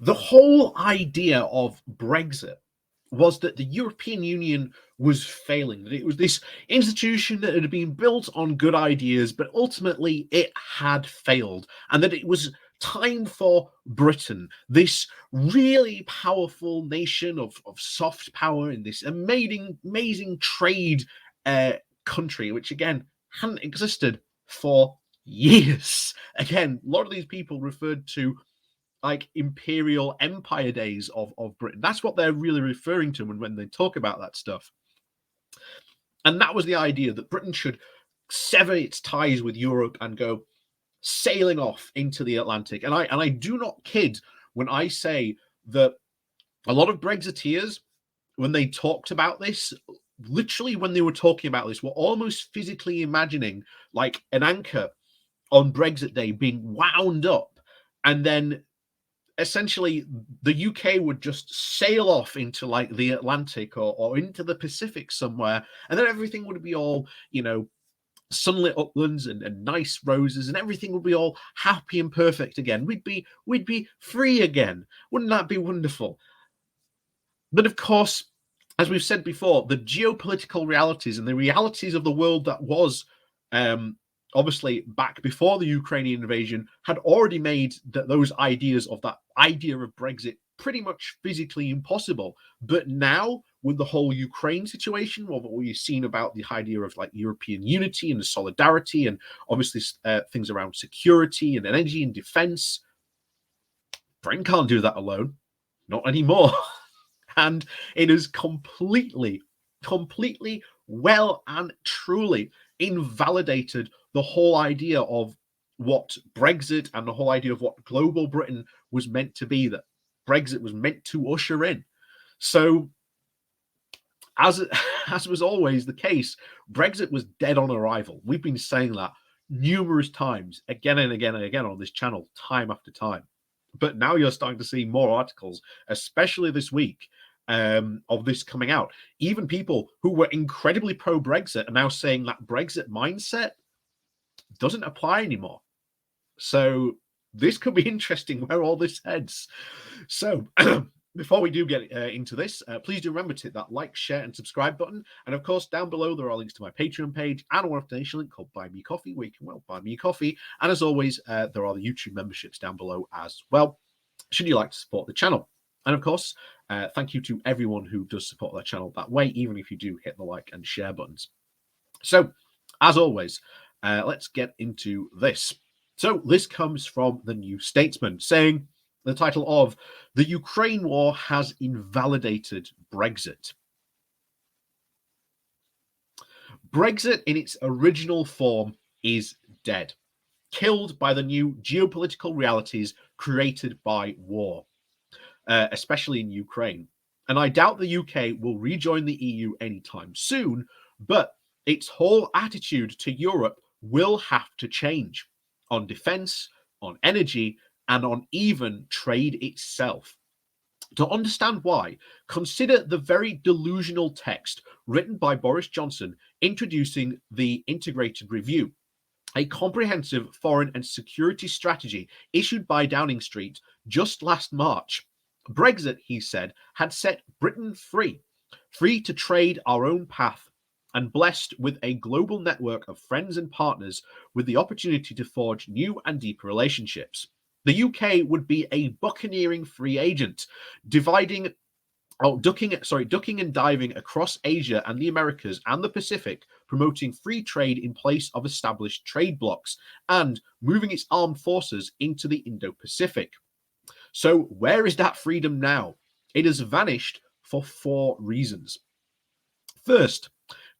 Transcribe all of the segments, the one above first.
The whole idea of Brexit was that the European Union was failing, that it was this institution that had been built on good ideas, but ultimately it had failed, and that it was time for Britain, this really powerful nation of soft power in this amazing trade country, which again hadn't existed for years. Again, a lot of these people referred to like imperial empire days of Britain. That's what they're really referring to when they talk about that stuff. And that was the idea that Britain should sever its ties with Europe and go sailing off into the Atlantic. And I do not kid when I say that a lot of Brexiteers, when they talked about this, literally when they were talking about this, were almost physically imagining like an anchor on Brexit Day being wound up, and then essentially the UK would just sail off into like the Atlantic or into the Pacific somewhere, and then everything would be all, sunlit uplands and nice roses, and everything would be all happy and perfect again. We'd be free again. Wouldn't that be wonderful? But of course, as we've said before, the geopolitical realities and the realities of the world that was obviously back before the Ukrainian invasion had already made those ideas of that idea of Brexit pretty much physically impossible. But now, with the whole Ukraine situation, what we've seen about the idea of like European unity and solidarity, and obviously things around security and energy and defense, Britain can't do that alone, not anymore. And it is completely well and truly invalidated the whole idea of what Brexit and the whole idea of what global Britain was meant to be, that Brexit was meant to usher in. So, as was always the case, Brexit was dead on arrival. We've been saying that numerous times, again and again and again on this channel, time after time. But now you're starting to see more articles, especially this week, of this coming out. Even people who were incredibly pro-Brexit are now saying that Brexit mindset doesn't apply anymore. So this could be interesting where all this heads. So before we do get into this, please do remember to hit that like, share, and subscribe button. And of course, down below, there are links to my Patreon page and a one-off donation link called Buy Me Coffee, where you can, buy me coffee. And as always, there are the YouTube memberships down below as well, should you like to support the channel. And of course, thank you to everyone who does support the channel that way, even if you do hit the like and share buttons. So, as always, let's get into this. So, this comes from the New Statesman, saying the title of "The Ukraine War Has Invalidated Brexit." Brexit in its original form is dead, killed by the new geopolitical realities created by war, especially in Ukraine. And I doubt the UK will rejoin the EU anytime soon, but its whole attitude to Europe will have to change on defense, on energy, and on even trade itself. To understand why, consider the very delusional text written by Boris Johnson introducing the Integrated Review, a comprehensive foreign and security strategy issued by Downing Street just last March. Brexit, he said, had set Britain free to trade our own path, and blessed with a global network of friends and partners with the opportunity to forge new and deeper relationships. The UK would be a buccaneering free agent, ducking and diving across Asia and the Americas and the Pacific, promoting free trade in place of established trade blocs, and moving its armed forces into the Indo-Pacific. So where is that freedom now? It has vanished for 4 reasons. First,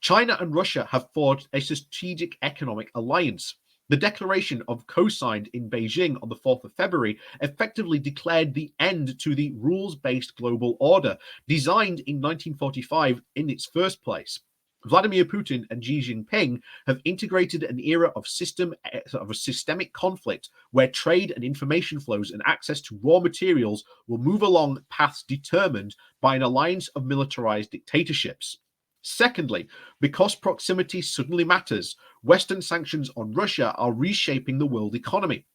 China and Russia have forged a strategic economic alliance. The declaration of co-signed in Beijing on the 4th of February effectively declared the end to the rules-based global order, designed in 1945 in its first place. Vladimir Putin and Xi Jinping have integrated an era of a systemic conflict where trade and information flows and access to raw materials will move along paths determined by an alliance of militarized dictatorships. Secondly, because proximity suddenly matters, Western sanctions on Russia are reshaping the world economy.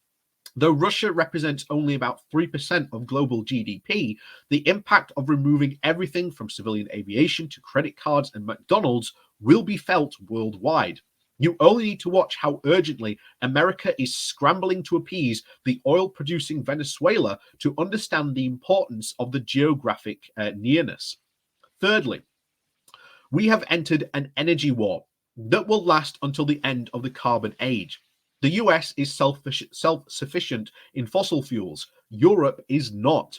Though Russia represents only about 3% of global GDP, the impact of removing everything from civilian aviation to credit cards and McDonald's will be felt worldwide. You only need to watch how urgently America is scrambling to appease the oil producing Venezuela to understand the importance of the geographic nearness. Thirdly, we have entered an energy war that will last until the end of the carbon age. The US is self sufficient in fossil fuels. Europe is not.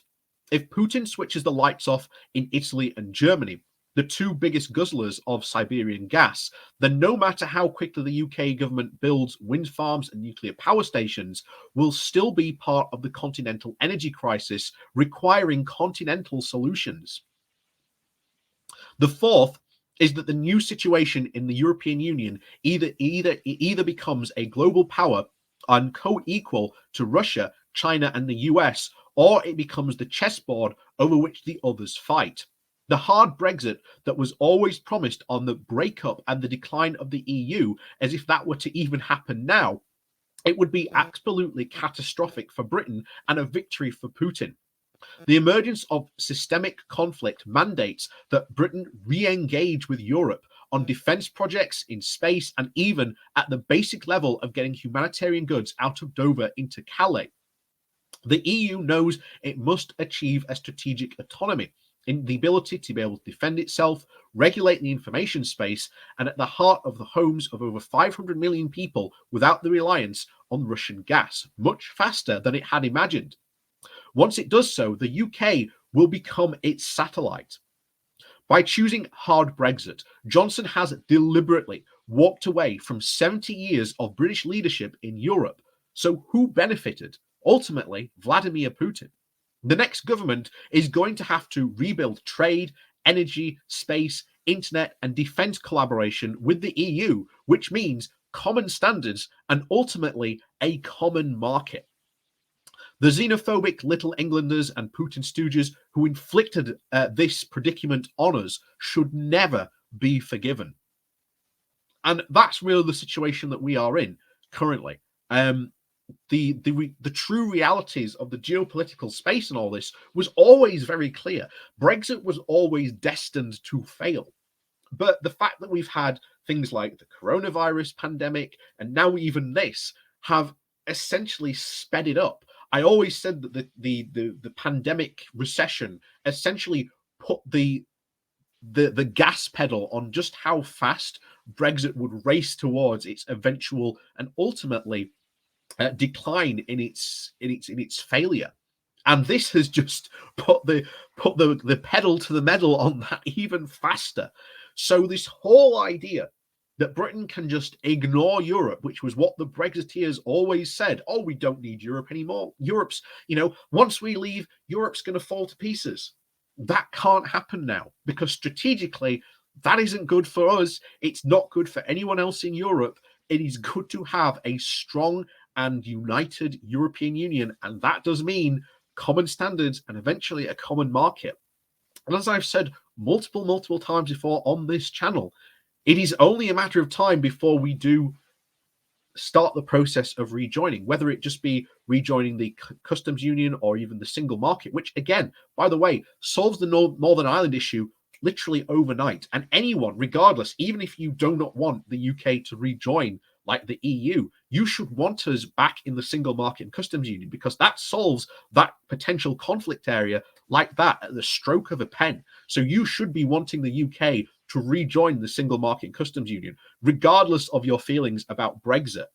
If Putin switches the lights off in Italy and Germany, the two biggest guzzlers of Siberian gas, then no matter how quickly the UK government builds wind farms and nuclear power stations, will still be part of the continental energy crisis, requiring continental solutions. The fourth is that the new situation in the European Union either becomes a global power and co-equal to Russia, China, and the US, or it becomes the chessboard over which the others fight. The hard Brexit that was always promised on the breakup and the decline of the EU, as if that were to even happen now, it would be absolutely catastrophic for Britain and a victory for Putin. The emergence of systemic conflict mandates that Britain re-engage with Europe on defense projects, in space, and even at the basic level of getting humanitarian goods out of Dover into Calais. The EU knows it must achieve a strategic autonomy in the ability to be able to defend itself, regulate the information space, and at the heart of the homes of over 500 million people without the reliance on Russian gas, much faster than it had imagined. Once it does so, the UK will become its satellite. By choosing hard Brexit, Johnson has deliberately walked away from 70 years of British leadership in Europe. So who benefited? Ultimately, Vladimir Putin. The next government is going to have to rebuild trade, energy, space, internet, and defense collaboration with the EU, which means common standards and ultimately a common market. The xenophobic Little Englanders and Putin stooges who inflicted this predicament on us should never be forgiven. And that's really the situation that we are in currently. The true realities of the geopolitical space and all this was always very clear. Brexit was always destined to fail. But the fact that we've had things like the coronavirus pandemic and now even this have essentially sped it up. I always said that the pandemic recession essentially put the gas pedal on just how fast Brexit would race towards its eventual and ultimately decline in its failure. And this has just put the pedal to the metal on that even faster. So this whole idea that Britain can just ignore Europe, which was what the Brexiteers always said. Oh, we don't need Europe anymore. Europe's, once we leave, Europe's going to fall to pieces. That can't happen now because strategically, that isn't good for us. It's not good for anyone else in Europe. It is good to have a strong and united European Union. And that does mean common standards and eventually a common market. And as I've said multiple times before on this channel, it is only a matter of time before we do start the process of rejoining, whether it just be rejoining the customs union or even the single market, which again, by the way, solves the Northern Ireland issue literally overnight. And anyone, regardless, even if you do not want the UK to rejoin like the EU, you should want us back in the single market and customs union because that solves that potential conflict area like that at the stroke of a pen. So you should be wanting the UK to rejoin the single market and customs union, regardless of your feelings about Brexit.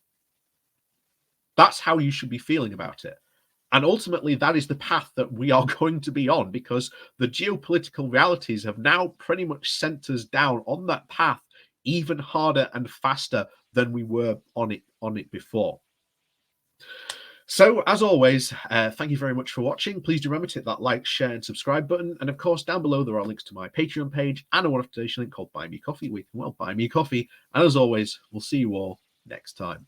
That's how you should be feeling about it. And ultimately, that is the path that we are going to be on because the geopolitical realities have now pretty much sent us down on that path even harder and faster than we were on it before. So, as always, thank you very much for watching. Please do remember to hit that like, share, and subscribe button. And of course, down below, there are links to my Patreon page and a one-off donation link called Buy Me Coffee, where you can, buy me coffee. And as always, we'll see you all next time.